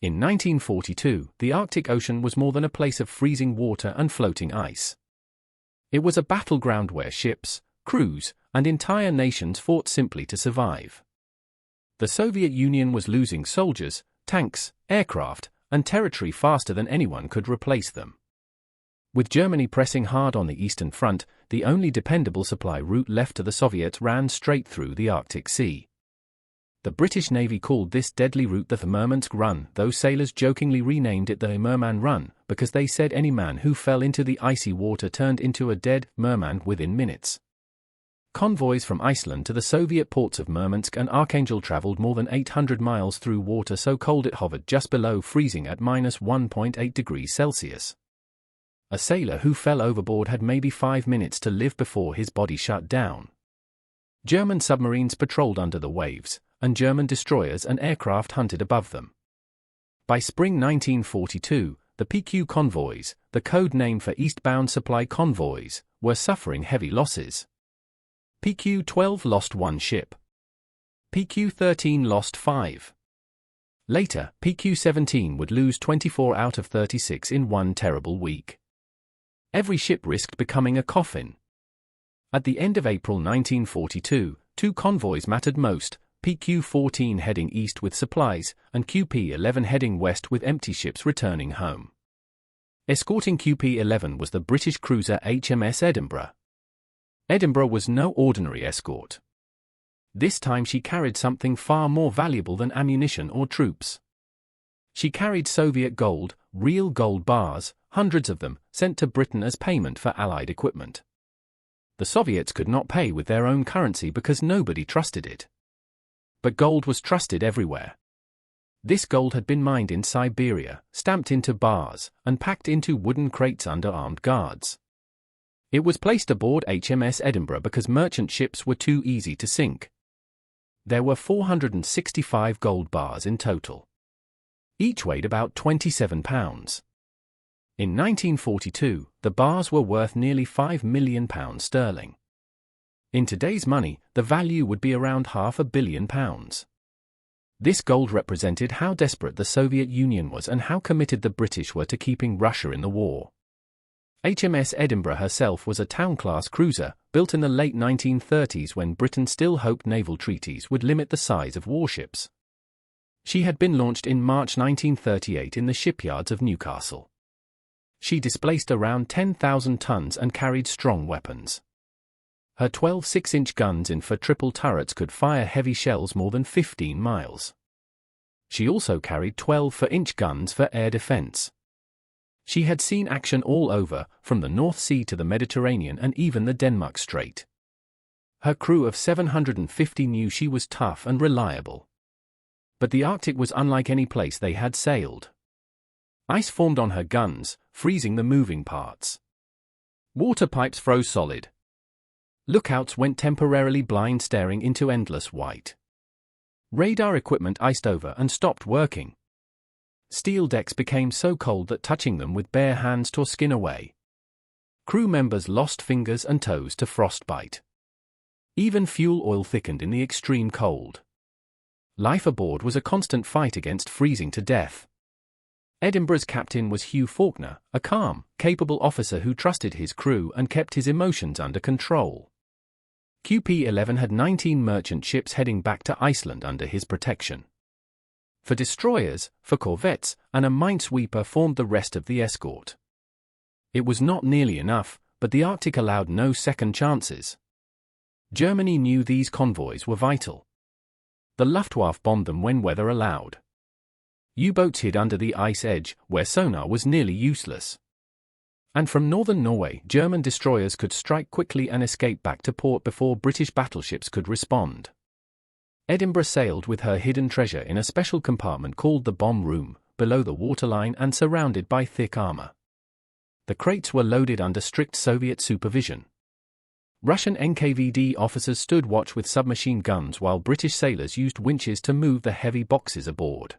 In 1942, the Arctic Ocean was more than a place of freezing water and floating ice. It was a battleground where ships, crews, and entire nations fought simply to survive. The Soviet Union was losing soldiers, tanks, aircraft, and territory faster than anyone could replace them. With Germany pressing hard on the Eastern Front, the only dependable supply route left to the Soviets ran straight through the Arctic Sea. The British Navy called this deadly route the Murmansk Run, though sailors jokingly renamed it the Merman Run, because they said any man who fell into the icy water turned into a dead merman within minutes. Convoys from Iceland to the Soviet ports of Murmansk and Archangel traveled more than 800 miles through water so cold it hovered just below freezing at -1.8 degrees Celsius. A sailor who fell overboard had maybe 5 minutes to live before his body shut down. German submarines patrolled under the waves, and German destroyers and aircraft hunted above them. By spring 1942, the PQ convoys, the code name for eastbound supply convoys, were suffering heavy losses. PQ-12 lost 1 ship. PQ-13 lost 5. Later, PQ-17 would lose 24 out of 36 in one terrible week. Every ship risked becoming a coffin. At the end of April 1942, 2 convoys mattered most, PQ-14 heading east with supplies, and QP-11 heading west with empty ships returning home. Escorting QP-11 was the British cruiser HMS Edinburgh. Edinburgh was no ordinary escort. This time she carried something far more valuable than ammunition or troops. She carried Soviet gold, real gold bars, hundreds of them, sent to Britain as payment for Allied equipment. The Soviets could not pay with their own currency because nobody trusted it. But gold was trusted everywhere. This gold had been mined in Siberia, stamped into bars, and packed into wooden crates under armed guards. It was placed aboard HMS Edinburgh because merchant ships were too easy to sink. There were 465 gold bars in total. Each weighed about 27 pounds. In 1942, the bars were worth nearly £5 million sterling. In today's money, the value would be around £500 million. This gold represented how desperate the Soviet Union was and how committed the British were to keeping Russia in the war. HMS Edinburgh herself was a town-class cruiser, built in the late 1930s when Britain still hoped naval treaties would limit the size of warships. She had been launched in March 1938 in the shipyards of Newcastle. She displaced around 10,000 tons and carried strong weapons. Her 12 6-inch guns in for triple turrets could fire heavy shells more than 15 miles. She also carried 12 4-inch guns for air defense. She had seen action all over, from the North Sea to the Mediterranean and even the Denmark Strait. Her crew of 750 knew she was tough and reliable. But the Arctic was unlike any place they had sailed. Ice formed on her guns, freezing the moving parts. Water pipes froze solid. Lookouts went temporarily blind, staring into endless white. Radar equipment iced over and stopped working. Steel decks became so cold that touching them with bare hands tore skin away. Crew members lost fingers and toes to frostbite. Even fuel oil thickened in the extreme cold. Life aboard was a constant fight against freezing to death. Edinburgh's captain was Hugh Forner, a calm, capable officer who trusted his crew and kept his emotions under control. QP-11 had 19 merchant ships heading back to Iceland under his protection. For destroyers, for corvettes, and a minesweeper formed the rest of the escort. It was not nearly enough, but the Arctic allowed no second chances. Germany knew these convoys were vital. The Luftwaffe bombed them when weather allowed. U-boats hid under the ice edge, where sonar was nearly useless. And from northern Norway, German destroyers could strike quickly and escape back to port before British battleships could respond. Edinburgh sailed with her hidden treasure in a special compartment called the bomb room, below the waterline and surrounded by thick armor. The crates were loaded under strict Soviet supervision. Russian NKVD officers stood watch with submachine guns while British sailors used winches to move the heavy boxes aboard.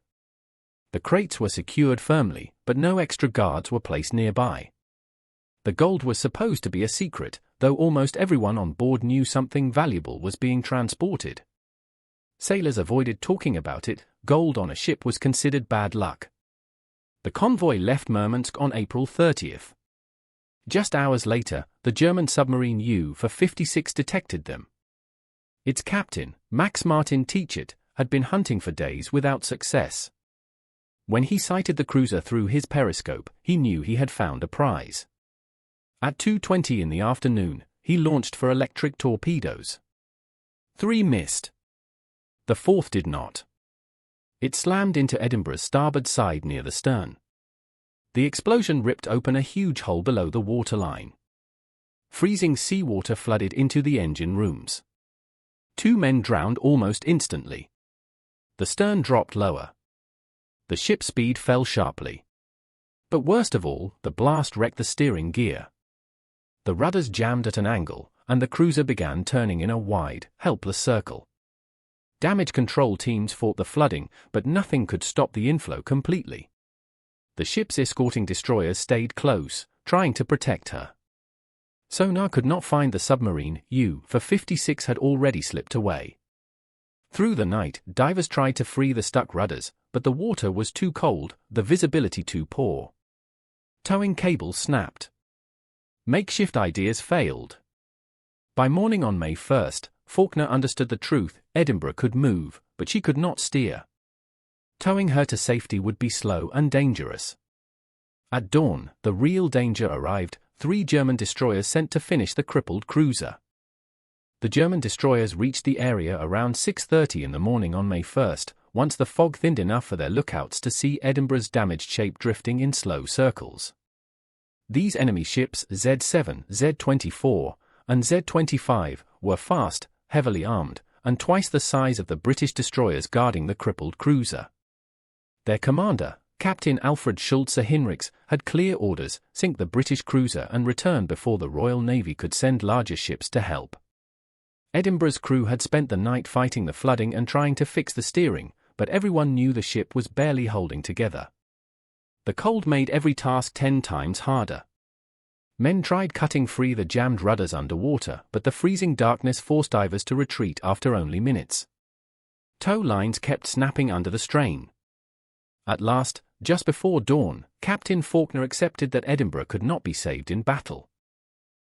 The crates were secured firmly, but no extra guards were placed nearby. The gold was supposed to be a secret, though almost everyone on board knew something valuable was being transported. Sailors avoided talking about it. Gold on a ship was considered bad luck. The convoy left Murmansk on April 30th. Just hours later, the German submarine U-56 detected them. Its captain, Max Martin Tietjert, had been hunting for days without success. When he sighted the cruiser through his periscope, he knew he had found a prize. At 2:20 in the afternoon, he launched for electric torpedoes. 3 missed. The 4th did not. It slammed into Edinburgh's starboard side near the stern. The explosion ripped open a huge hole below the waterline. Freezing seawater flooded into the engine rooms. 2 men drowned almost instantly. The stern dropped lower. The ship's speed fell sharply. But worst of all, the blast wrecked the steering gear. The rudders jammed at an angle, and the cruiser began turning in a wide, helpless circle. Damage control teams fought the flooding, but nothing could stop the inflow completely. The ship's escorting destroyers stayed close, trying to protect her. Sonar could not find the submarine. U-56 had already slipped away. Through the night, divers tried to free the stuck rudders, but the water was too cold, the visibility too poor. Towing cables snapped. Makeshift ideas failed. By morning on May 1st, Forner understood the truth: Edinburgh could move, but she could not steer. Towing her to safety would be slow and dangerous. At dawn, the real danger arrived: 3 German destroyers sent to finish the crippled cruiser. The German destroyers reached the area around 6:30 in the morning on May 1st, once the fog thinned enough for their lookouts to see Edinburgh's damaged shape drifting in slow circles. These enemy ships, Z7, Z24, and Z25, were fast, heavily armed, and twice the size of the British destroyers guarding the crippled cruiser. Their commander, Captain Alfred Schulze Hinrichs, had clear orders: sink the British cruiser and return before the Royal Navy could send larger ships to help. Edinburgh's crew had spent the night fighting the flooding and trying to fix the steering, but everyone knew the ship was barely holding together. The cold made every task 10 times harder. Men tried cutting free the jammed rudders underwater, but the freezing darkness forced divers to retreat after only minutes. Tow lines kept snapping under the strain. At last, just before dawn, Captain Forner accepted that Edinburgh could not be saved in battle.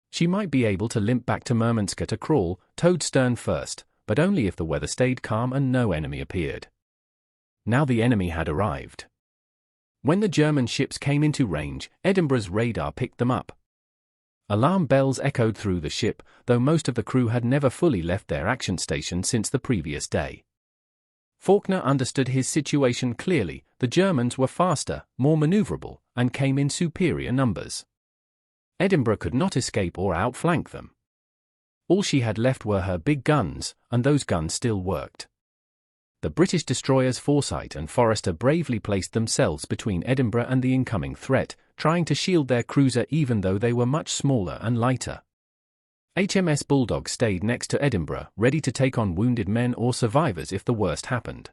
She might be able to limp back to Murmansk at a crawl, towed stern first, but only if the weather stayed calm and no enemy appeared. Now the enemy had arrived. When the German ships came into range, Edinburgh's radar picked them up. Alarm bells echoed through the ship, though most of the crew had never fully left their action station since the previous day. Forner understood his situation clearly: the Germans were faster, more maneuverable, and came in superior numbers. Edinburgh could not escape or outflank them. All she had left were her big guns, and those guns still worked. The British destroyers Foresight and Forester bravely placed themselves between Edinburgh and the incoming threat, trying to shield their cruiser even though they were much smaller and lighter. HMS Bulldog stayed next to Edinburgh, ready to take on wounded men or survivors if the worst happened.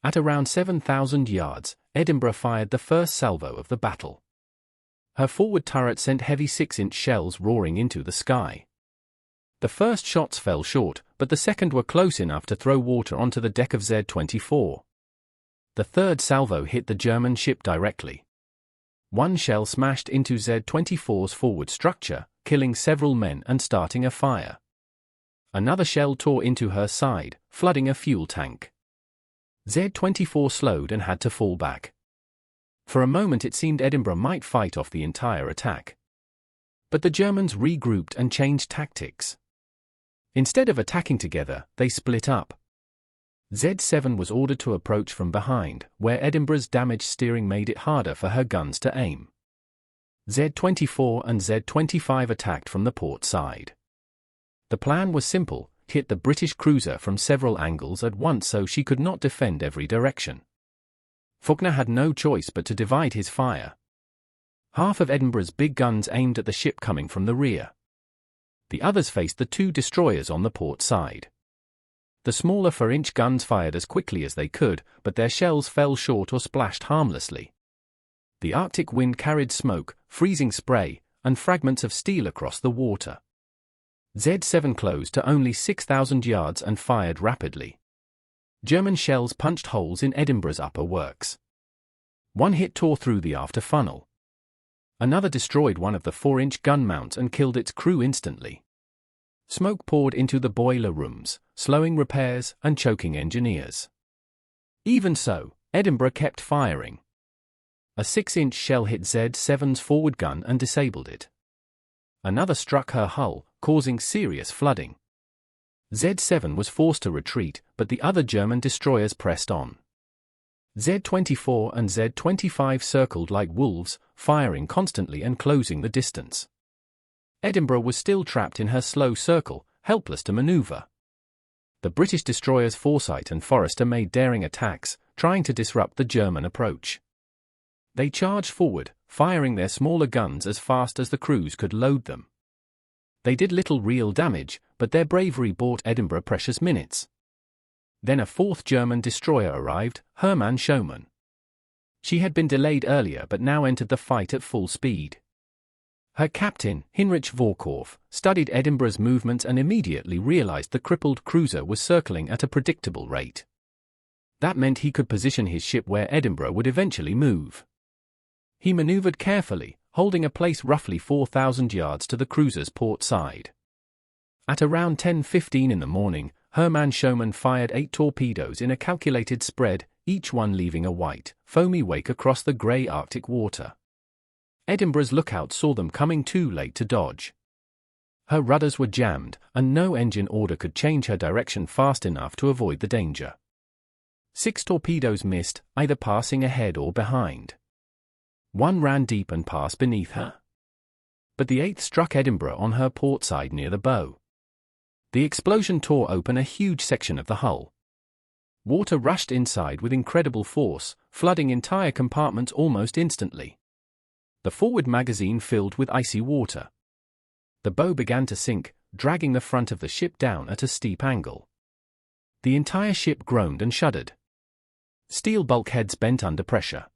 At around 7,000 yards, Edinburgh fired the first salvo of the battle. Her forward turret sent heavy 6-inch shells roaring into the sky. The first shots fell short, but the second were close enough to throw water onto the deck of Z-24. The third salvo hit the German ship directly. One shell smashed into Z-24's forward structure, killing several men and starting a fire. Another shell tore into her side, flooding a fuel tank. Z-24 slowed and had to fall back. For a moment it seemed Edinburgh might fight off the entire attack. But the Germans regrouped and changed tactics. Instead of attacking together, they split up. Z7 was ordered to approach from behind, where Edinburgh's damaged steering made it harder for her guns to aim. Z24 and Z25 attacked from the port side. The plan was simple: hit the British cruiser from several angles at once so she could not defend every direction. Forner had no choice but to divide his fire. Half of Edinburgh's big guns aimed at the ship coming from the rear. The others faced the 2 destroyers on the port side. The smaller 4-inch guns fired as quickly as they could, but their shells fell short or splashed harmlessly. The Arctic wind carried smoke, freezing spray, and fragments of steel across the water. Z7 closed to only 6,000 yards and fired rapidly. German shells punched holes in Edinburgh's upper works. One hit tore through the after funnel. Another destroyed one of the 4-inch gun mounts and killed its crew instantly. Smoke poured into the boiler rooms, slowing repairs and choking engineers. Even so, Edinburgh kept firing. A 6-inch shell hit Z7's forward gun and disabled it. Another struck her hull, causing serious flooding. Z7 was forced to retreat, but the other German destroyers pressed on. Z24 and Z25 circled like wolves, firing constantly and closing the distance. Edinburgh was still trapped in her slow circle, helpless to maneuver. The British destroyers Foresight and Forester made daring attacks, trying to disrupt the German approach. They charged forward, firing their smaller guns as fast as the crews could load them. They did little real damage, but their bravery bought Edinburgh precious minutes. Then a 4th German destroyer arrived, Herman Showman. She had been delayed earlier but now entered the fight at full speed. Her captain, Heinrich Vorkorf, studied Edinburgh's movements and immediately realized the crippled cruiser was circling at a predictable rate. That meant he could position his ship where Edinburgh would eventually move. He maneuvered carefully, holding a place roughly 4,000 yards to the cruiser's port side. At around 10:15 in the morning, Herman Showman fired 8 torpedoes in a calculated spread, each one leaving a white, foamy wake across the grey Arctic water. Edinburgh's lookout saw them coming too late to dodge. Her rudders were jammed, and no engine order could change her direction fast enough to avoid the danger. 6 torpedoes missed, either passing ahead or behind. One ran deep and passed beneath her. But the 8th struck Edinburgh on her port side near the bow. The explosion tore open a huge section of the hull. Water rushed inside with incredible force, flooding entire compartments almost instantly. The forward magazine filled with icy water. The bow began to sink, dragging the front of the ship down at a steep angle. The entire ship groaned and shuddered. Steel bulkheads bent under pressure.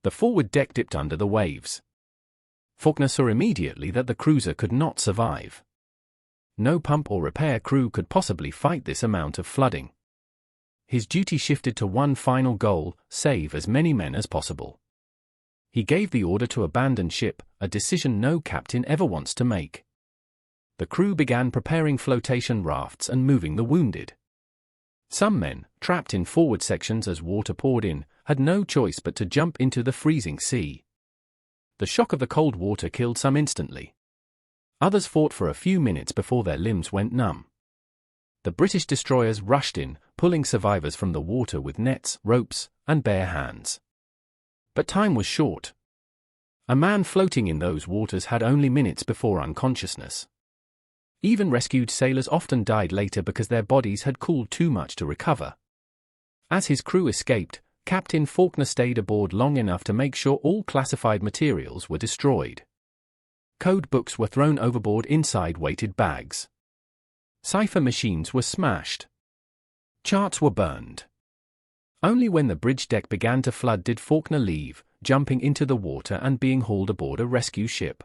The forward deck dipped under the waves. Forner saw immediately that the cruiser could not survive. No pump or repair crew could possibly fight this amount of flooding. His duty shifted to one final goal: save as many men as possible. He gave the order to abandon ship, a decision no captain ever wants to make. The crew began preparing flotation rafts and moving the wounded. Some men, trapped in forward sections as water poured in, had no choice but to jump into the freezing sea. The shock of the cold water killed some instantly. Others fought for a few minutes before their limbs went numb. The British destroyers rushed in, pulling survivors from the water with nets, ropes, and bare hands. But time was short. A man floating in those waters had only minutes before unconsciousness. Even rescued sailors often died later because their bodies had cooled too much to recover. As his crew escaped, Captain Forner stayed aboard long enough to make sure all classified materials were destroyed. Code books were thrown overboard inside weighted bags. Cipher machines were smashed. Charts were burned. Only when the bridge deck began to flood did Forner leave, jumping into the water and being hauled aboard a rescue ship.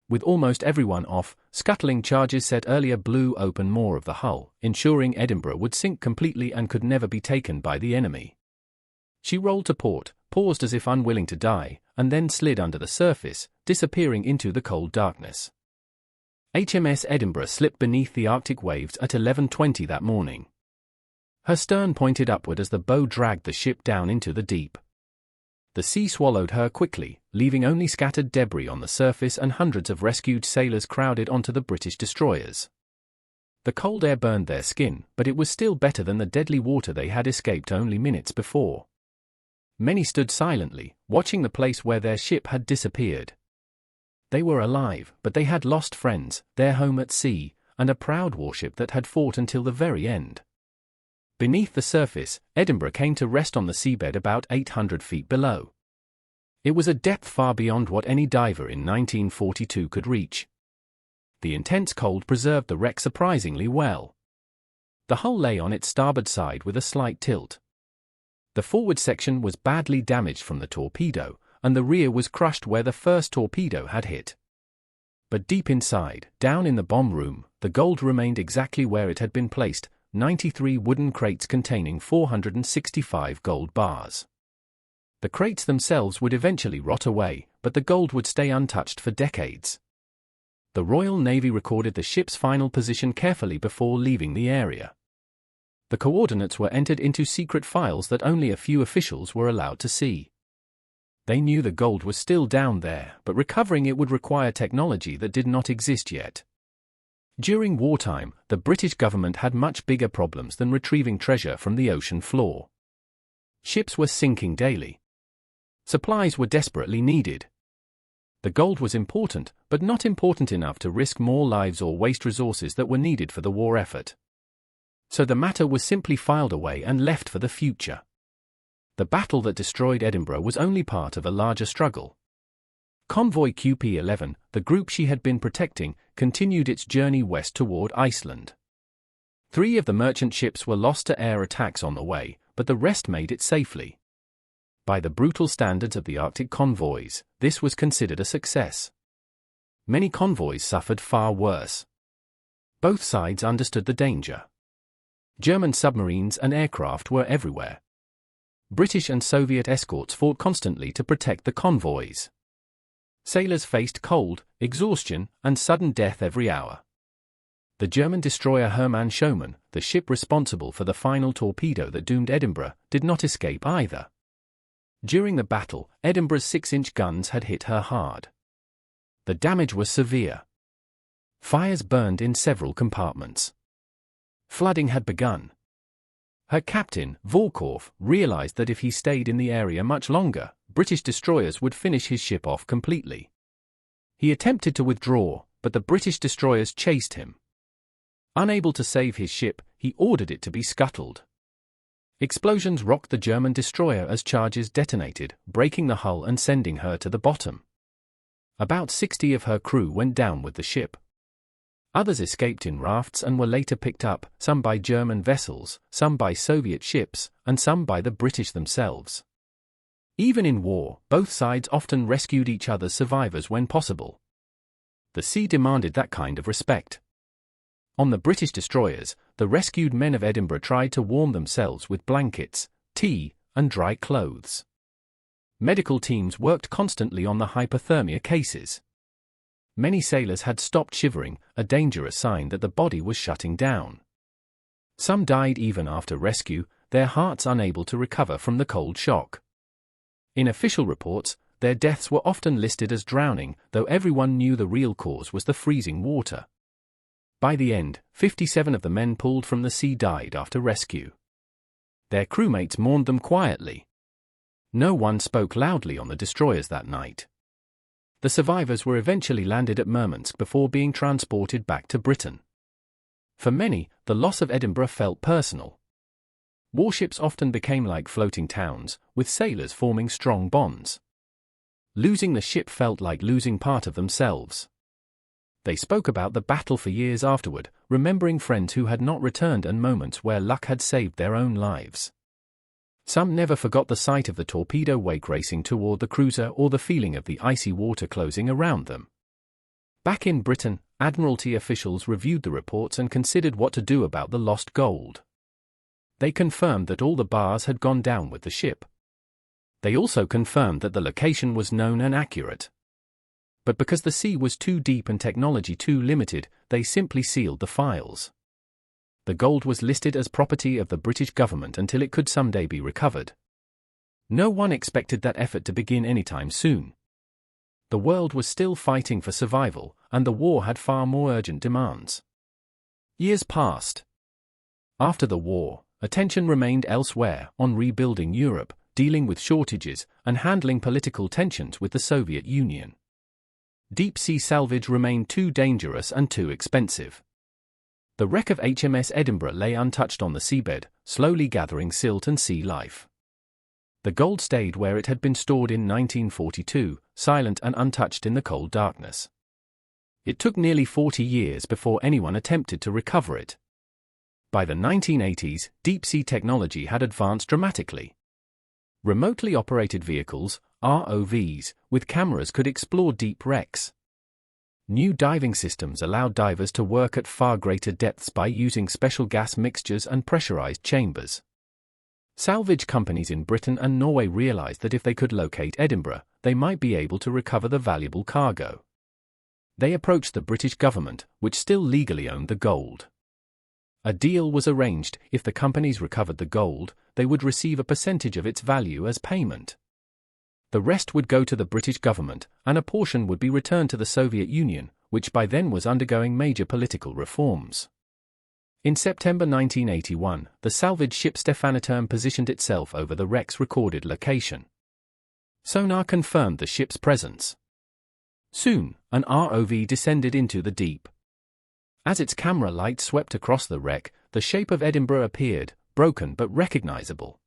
With almost everyone off, scuttling charges set earlier blew open more of the hull, ensuring Edinburgh would sink completely and could never be taken by the enemy. She rolled to port, paused as if unwilling to die, and then slid under the surface, disappearing into the cold darkness. HMS Edinburgh slipped beneath the Arctic waves at 11:20 that morning. Her stern pointed upward as the bow dragged the ship down into the deep. The sea swallowed her quickly, leaving only scattered debris on the surface and hundreds of rescued sailors crowded onto the British destroyers. The cold air burned their skin, but it was still better than the deadly water they had escaped only minutes before. Many stood silently, watching the place where their ship had disappeared. They were alive, but they had lost friends, their home at sea, and a proud warship that had fought until the very end. Beneath the surface, Edinburgh came to rest on the seabed about 800 feet below. It was a depth far beyond what any diver in 1942 could reach. The intense cold preserved the wreck surprisingly well. The hull lay on its starboard side with a slight tilt. The forward section was badly damaged from the torpedo, and the rear was crushed where the first torpedo had hit. But deep inside, down in the bomb room, the gold remained exactly where it had been placed, 93 wooden crates containing 465 gold bars. The crates themselves would eventually rot away, but the gold would stay untouched for decades. The Royal Navy recorded the ship's final position carefully before leaving the area. The coordinates were entered into secret files that only a few officials were allowed to see. They knew the gold was still down there, but recovering it would require technology that did not exist yet. During wartime, the British government had much bigger problems than retrieving treasure from the ocean floor. Ships were sinking daily. Supplies were desperately needed. The gold was important, but not important enough to risk more lives or waste resources that were needed for the war effort. So the matter was simply filed away and left for the future. The battle that destroyed Edinburgh was only part of a larger struggle. Convoy QP-11, the group she had been protecting, continued its journey west toward Iceland. 3 of the merchant ships were lost to air attacks on the way, but the rest made it safely. By the brutal standards of the Arctic convoys, this was considered a success. Many convoys suffered far worse. Both sides understood the danger. German submarines and aircraft were everywhere. British and Soviet escorts fought constantly to protect the convoys. Sailors faced cold, exhaustion, and sudden death every hour. The German destroyer Herman Showman, the ship responsible for the final torpedo that doomed Edinburgh, did not escape either. During the battle, Edinburgh's 6-inch guns had hit her hard. The damage was severe. Fires burned in several compartments. Flooding had begun. Her captain, Volkorf, realized that if he stayed in the area much longer, British destroyers would finish his ship off completely. He attempted to withdraw, but the British destroyers chased him. Unable to save his ship, he ordered it to be scuttled. Explosions rocked the German destroyer as charges detonated, breaking the hull and sending her to the bottom. About 60 of her crew went down with the ship. Others escaped in rafts and were later picked up, some by German vessels, some by Soviet ships, and some by the British themselves. Even in war, both sides often rescued each other's survivors when possible. The sea demanded that kind of respect. On the British destroyers, the rescued men of Edinburgh tried to warm themselves with blankets, tea, and dry clothes. Medical teams worked constantly on the hypothermia cases. Many sailors had stopped shivering, a dangerous sign that the body was shutting down. Some died even after rescue, their hearts unable to recover from the cold shock. In official reports, their deaths were often listed as drowning, though everyone knew the real cause was the freezing water. By the end, 57 of the men pulled from the sea died after rescue. Their crewmates mourned them quietly. No one spoke loudly on the destroyers that night. The survivors were eventually landed at Murmansk before being transported back to Britain. For many, the loss of Edinburgh felt personal. Warships often became like floating towns, with sailors forming strong bonds. Losing the ship felt like losing part of themselves. They spoke about the battle for years afterward, remembering friends who had not returned and moments where luck had saved their own lives. Some never forgot the sight of the torpedo wake racing toward the cruiser or the feeling of the icy water closing around them. Back in Britain, Admiralty officials reviewed the reports and considered what to do about the lost gold. They confirmed that all the bars had gone down with the ship. They also confirmed that the location was known and accurate. But because the sea was too deep and technology too limited, they simply sealed the files. The gold was listed as property of the British government until it could someday be recovered. No one expected that effort to begin anytime soon. The world was still fighting for survival, and the war had far more urgent demands. Years passed. After the war, attention remained elsewhere, on rebuilding Europe, dealing with shortages, and handling political tensions with the Soviet Union. Deep-sea salvage remained too dangerous and too expensive. The wreck of HMS Edinburgh lay untouched on the seabed, slowly gathering silt and sea life. The gold stayed where it had been stored in 1942, silent and untouched in the cold darkness. It took nearly 40 years before anyone attempted to recover it. By the 1980s, deep-sea technology had advanced dramatically. Remotely operated vehicles, ROVs, with cameras could explore deep wrecks. New diving systems allowed divers to work at far greater depths by using special gas mixtures and pressurized chambers. Salvage companies in Britain and Norway realized that if they could locate Edinburgh, they might be able to recover the valuable cargo. They approached the British government, which still legally owned the gold. A deal was arranged: if the companies recovered the gold, they would receive a percentage of its value as payment. The rest would go to the British government, and a portion would be returned to the Soviet Union, which by then was undergoing major political reforms. In September 1981, the salvage ship Stefaniterm positioned itself over the wreck's recorded location. Sonar confirmed the ship's presence. Soon, an ROV descended into the deep. As its camera light swept across the wreck, the shape of Edinburgh appeared, broken but recognizable.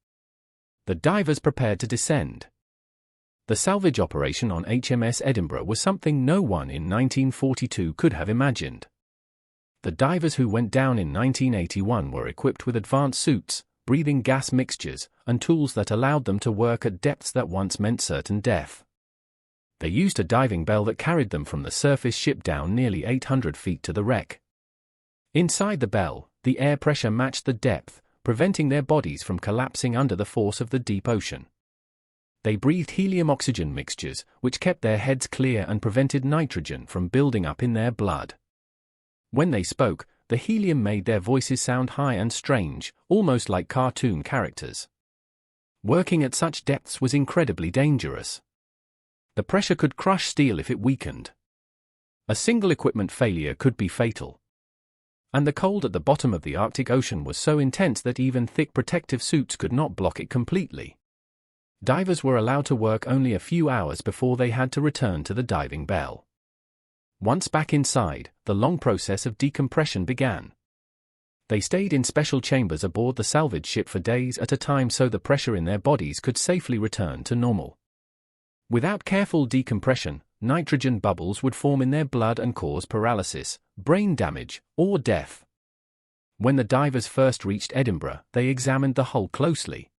The divers prepared to descend. The salvage operation on HMS Edinburgh was something no one in 1942 could have imagined. The divers who went down in 1981 were equipped with advanced suits, breathing gas mixtures, and tools that allowed them to work at depths that once meant certain death. They used a diving bell that carried them from the surface ship down nearly 800 feet to the wreck. Inside the bell, the air pressure matched the depth, preventing their bodies from collapsing under the force of the deep ocean. They breathed helium-oxygen mixtures, which kept their heads clear and prevented nitrogen from building up in their blood. When they spoke, the helium made their voices sound high and strange, almost like cartoon characters. Working at such depths was incredibly dangerous. The pressure could crush steel if it weakened. A single equipment failure could be fatal. And the cold at the bottom of the Arctic Ocean was so intense that even thick protective suits could not block it completely. Divers were allowed to work only a few hours before they had to return to the diving bell. Once back inside, the long process of decompression began. They stayed in special chambers aboard the salvage ship for days at a time so the pressure in their bodies could safely return to normal. Without careful decompression, nitrogen bubbles would form in their blood and cause paralysis, brain damage, or death. When the divers first reached Edinburgh, they examined the hull closely.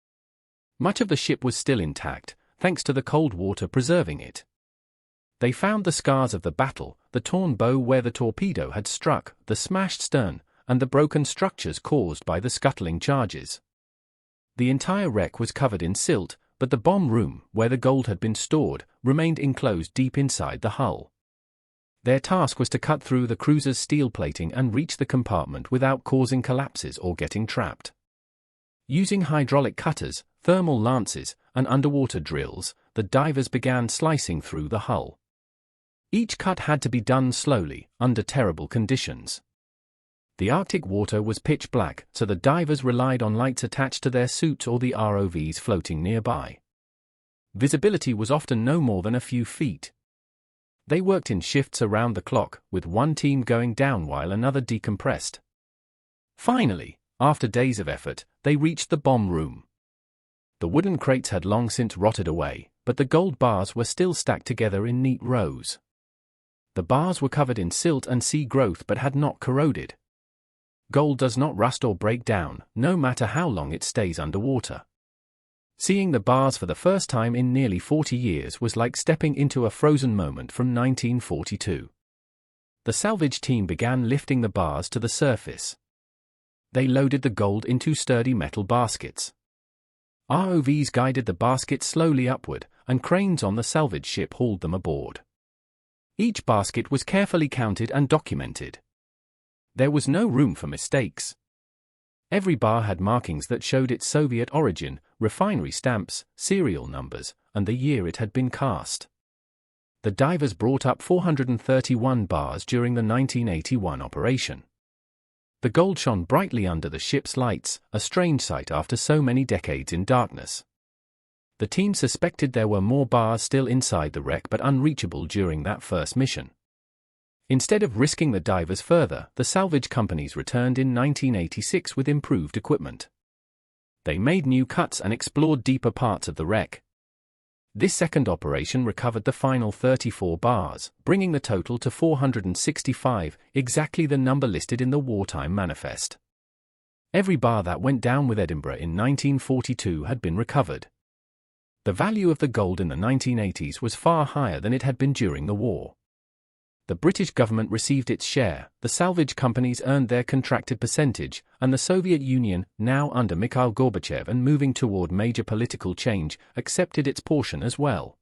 Much of the ship was still intact, thanks to the cold water preserving it. They found the scars of the battle, the torn bow where the torpedo had struck, the smashed stern, and the broken structures caused by the scuttling charges. The entire wreck was covered in silt, but the bomb room, where the gold had been stored, remained enclosed deep inside the hull. Their task was to cut through the cruiser's steel plating and reach the compartment without causing collapses or getting trapped. Using hydraulic cutters, thermal lances, and underwater drills, the divers began slicing through the hull. Each cut had to be done slowly, under terrible conditions. The Arctic water was pitch black, so the divers relied on lights attached to their suits or the ROVs floating nearby. Visibility was often no more than a few feet. They worked in shifts around the clock, with one team going down while another decompressed. Finally, after days of effort, they reached the bomb room. The wooden crates had long since rotted away, but the gold bars were still stacked together in neat rows. The bars were covered in silt and sea growth but had not corroded. Gold does not rust or break down, no matter how long it stays underwater. Seeing the bars for the first time in nearly 40 years was like stepping into a frozen moment from 1942. The salvage team began lifting the bars to the surface. They loaded the gold into sturdy metal baskets. ROVs guided the baskets slowly upward, and cranes on the salvage ship hauled them aboard. Each basket was carefully counted and documented. There was no room for mistakes. Every bar had markings that showed its Soviet origin, refinery stamps, serial numbers, and the year it had been cast. The divers brought up 431 bars during the 1981 operation. The gold shone brightly under the ship's lights, a strange sight after so many decades in darkness. The team suspected there were more bars still inside the wreck but unreachable during that first mission. Instead of risking the divers further, the salvage companies returned in 1986 with improved equipment. They made new cuts and explored deeper parts of the wreck. This second operation recovered the final 34 bars, bringing the total to 465, exactly the number listed in the wartime manifest. Every bar that went down with Edinburgh in 1942 had been recovered. The value of the gold in the 1980s was far higher than it had been during the war. The British government received its share, the salvage companies earned their contracted percentage, and the Soviet Union, now under Mikhail Gorbachev and moving toward major political change, accepted its portion as well.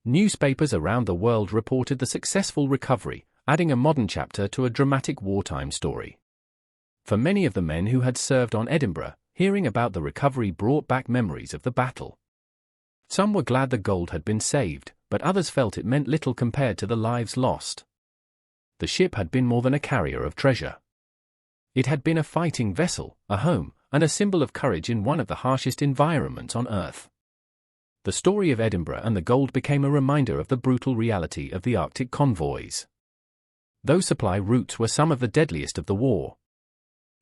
Newspapers around the world reported the successful recovery, adding a modern chapter to a dramatic wartime story. For many of the men who had served on Edinburgh, hearing about the recovery brought back memories of the battle. Some were glad the gold had been saved, but others felt it meant little compared to the lives lost. The ship had been more than a carrier of treasure. It had been a fighting vessel, a home, and a symbol of courage in one of the harshest environments on Earth. The story of Edinburgh and the gold became a reminder of the brutal reality of the Arctic convoys. Those supply routes were some of the deadliest of the war.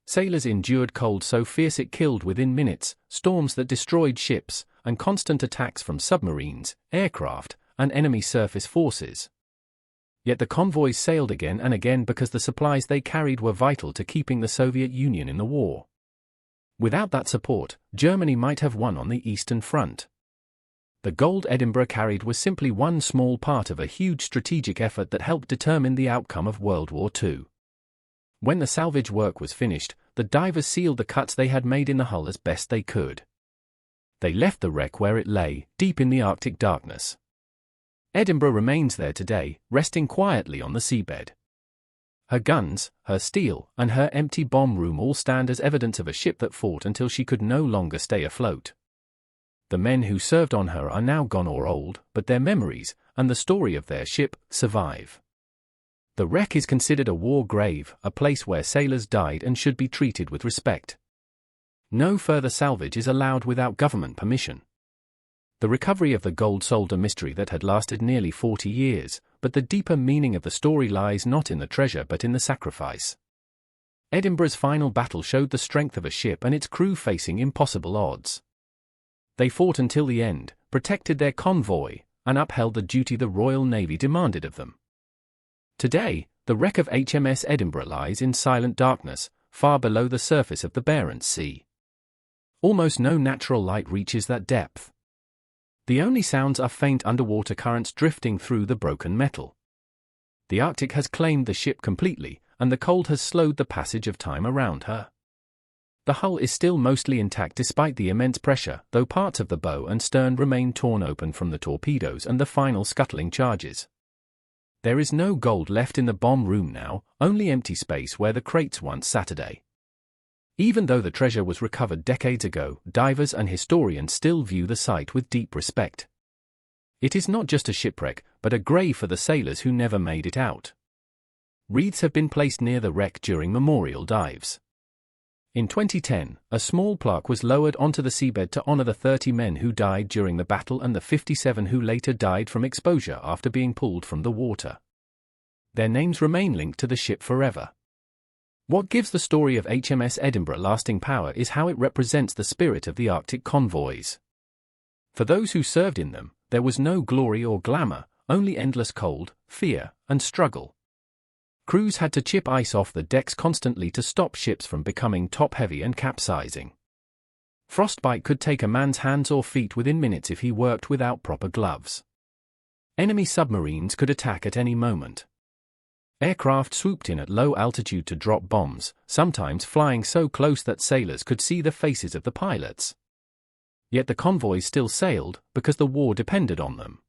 Sailors endured cold so fierce it killed within minutes, storms that destroyed ships, and constant attacks from submarines, aircraft, and enemy surface forces. Yet the convoys sailed again and again because the supplies they carried were vital to keeping the Soviet Union in the war. Without that support, Germany might have won on the Eastern Front. The gold Edinburgh carried was simply one small part of a huge strategic effort that helped determine the outcome of World War II. When the salvage work was finished, the divers sealed the cuts they had made in the hull as best they could. They left the wreck where it lay, deep in the Arctic darkness. Edinburgh remains there today, resting quietly on the seabed. Her guns, her steel, and her empty bomb room all stand as evidence of a ship that fought until she could no longer stay afloat. The men who served on her are now gone or old, but their memories, and the story of their ship, survive. The wreck is considered a war grave, a place where sailors died and should be treated with respect. No further salvage is allowed without government permission. The recovery of the gold solved a mystery that had lasted nearly 40 years, but the deeper meaning of the story lies not in the treasure but in the sacrifice. Edinburgh's final battle showed the strength of a ship and its crew facing impossible odds. They fought until the end, protected their convoy, and upheld the duty the Royal Navy demanded of them. Today, the wreck of HMS Edinburgh lies in silent darkness, far below the surface of the Barents Sea. Almost no natural light reaches that depth. The only sounds are faint underwater currents drifting through the broken metal. The Arctic has claimed the ship completely, and the cold has slowed the passage of time around her. The hull is still mostly intact despite the immense pressure, though parts of the bow and stern remain torn open from the torpedoes and the final scuttling charges. There is no gold left in the bomb room now, only empty space where the crates once sat. Even though the treasure was recovered decades ago, divers and historians still view the site with deep respect. It is not just a shipwreck, but a grave for the sailors who never made it out. Wreaths have been placed near the wreck during memorial dives. In 2010, a small plaque was lowered onto the seabed to honor the 30 men who died during the battle and the 57 who later died from exposure after being pulled from the water. Their names remain linked to the ship forever. What gives the story of HMS Edinburgh lasting power is how it represents the spirit of the Arctic convoys. For those who served in them, there was no glory or glamour, only endless cold, fear, and struggle. Crews had to chip ice off the decks constantly to stop ships from becoming top-heavy and capsizing. Frostbite could take a man's hands or feet within minutes if he worked without proper gloves. Enemy submarines could attack at any moment. Aircraft swooped in at low altitude to drop bombs, sometimes flying so close that sailors could see the faces of the pilots. Yet the convoys still sailed, because the war depended on them.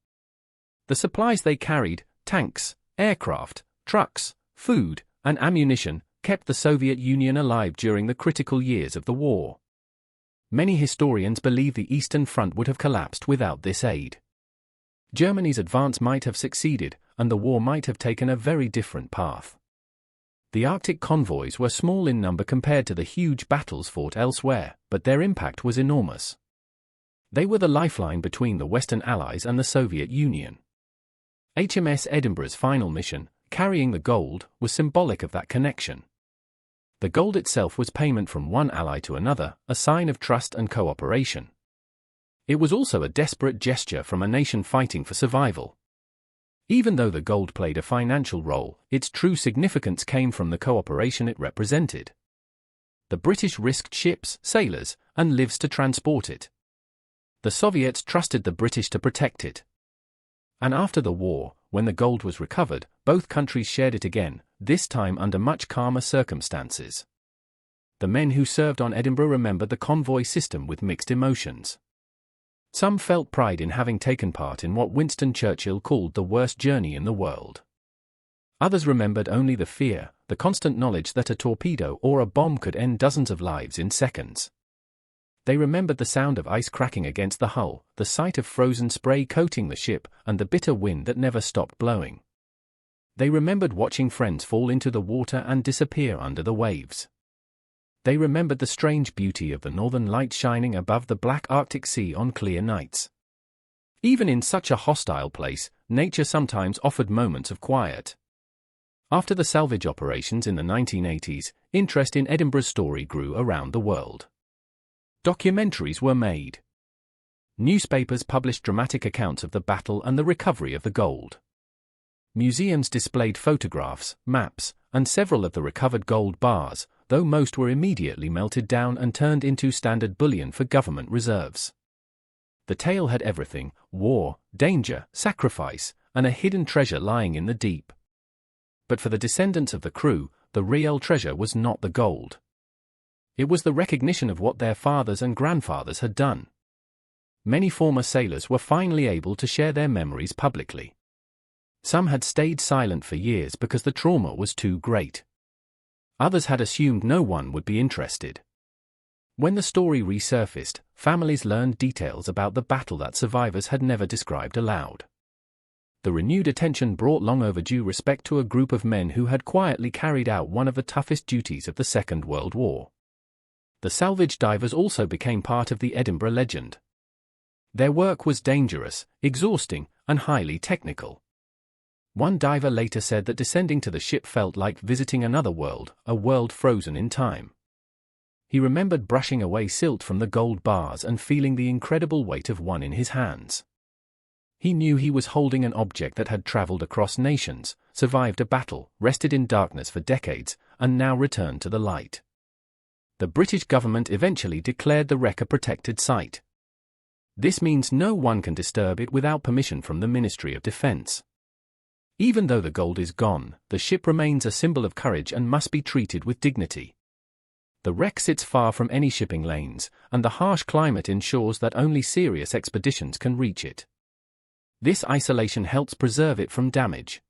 The supplies they carried, tanks, aircraft, trucks, food, and ammunition, kept the Soviet Union alive during the critical years of the war. Many historians believe the Eastern Front would have collapsed without this aid. Germany's advance might have succeeded, and the war might have taken a very different path. The Arctic convoys were small in number compared to the huge battles fought elsewhere, but their impact was enormous. They were the lifeline between the Western Allies and the Soviet Union. HMS Edinburgh's final mission, carrying the gold, was symbolic of that connection. The gold itself was payment from one ally to another, a sign of trust and cooperation. It was also a desperate gesture from a nation fighting for survival. Even though the gold played a financial role, its true significance came from the cooperation it represented. The British risked ships, sailors, and lives to transport it. The Soviets trusted the British to protect it. And after the war, when the gold was recovered, both countries shared it again, this time under much calmer circumstances. The men who served on Edinburgh remembered the convoy system with mixed emotions. Some felt pride in having taken part in what Winston Churchill called the worst journey in the world. Others remembered only the fear, the constant knowledge that a torpedo or a bomb could end dozens of lives in seconds. They remembered the sound of ice cracking against the hull, the sight of frozen spray coating the ship, and the bitter wind that never stopped blowing. They remembered watching friends fall into the water and disappear under the waves. They remembered the strange beauty of the northern lights shining above the black Arctic Sea on clear nights. Even in such a hostile place, nature sometimes offered moments of quiet. After the salvage operations in the 1980s, interest in Edinburgh's story grew around the world. Documentaries were made. Newspapers published dramatic accounts of the battle and the recovery of the gold. Museums displayed photographs, maps, and several of the recovered gold bars, though most were immediately melted down and turned into standard bullion for government reserves. The tale had everything: war, danger, sacrifice, and a hidden treasure lying in the deep. But for the descendants of the crew, the real treasure was not the gold. It was the recognition of what their fathers and grandfathers had done. Many former sailors were finally able to share their memories publicly. Some had stayed silent for years because the trauma was too great. Others had assumed no one would be interested. When the story resurfaced, families learned details about the battle that survivors had never described aloud. The renewed attention brought long overdue respect to a group of men who had quietly carried out one of the toughest duties of the Second World War. The salvage divers also became part of the Edinburgh legend. Their work was dangerous, exhausting, and highly technical. One diver later said that descending to the ship felt like visiting another world, a world frozen in time. He remembered brushing away silt from the gold bars and feeling the incredible weight of one in his hands. He knew he was holding an object that had traveled across nations, survived a battle, rested in darkness for decades, and now returned to the light. The British government eventually declared the wreck a protected site. This means no one can disturb it without permission from the Ministry of Defence. Even though the gold is gone, the ship remains a symbol of courage and must be treated with dignity. The wreck sits far from any shipping lanes, and the harsh climate ensures that only serious expeditions can reach it. This isolation helps preserve it from damage.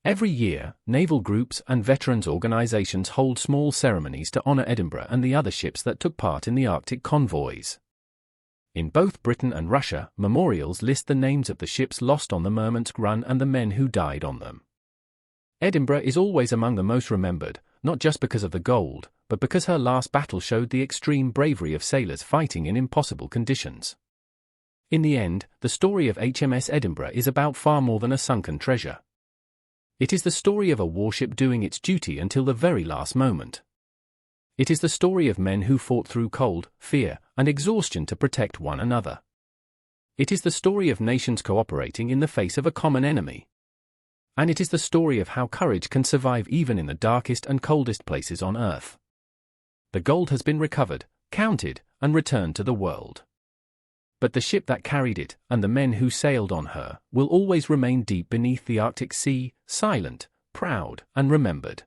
Every year, naval groups and veterans organizations hold small ceremonies to honor Edinburgh and the other ships that took part in the Arctic convoys. In both Britain and Russia, memorials list the names of the ships lost on the Murmansk run and the men who died on them. Edinburgh is always among the most remembered, not just because of the gold, but because her last battle showed the extreme bravery of sailors fighting in impossible conditions. In the end, the story of HMS Edinburgh is about far more than a sunken treasure. It is the story of a warship doing its duty until the very last moment. It is the story of men who fought through cold, fear, and exhaustion to protect one another. It is the story of nations cooperating in the face of a common enemy. And it is the story of how courage can survive even in the darkest and coldest places on Earth. The gold has been recovered, counted, and returned to the world. But the ship that carried it, and the men who sailed on her, will always remain deep beneath the Arctic Sea, silent, proud, and remembered.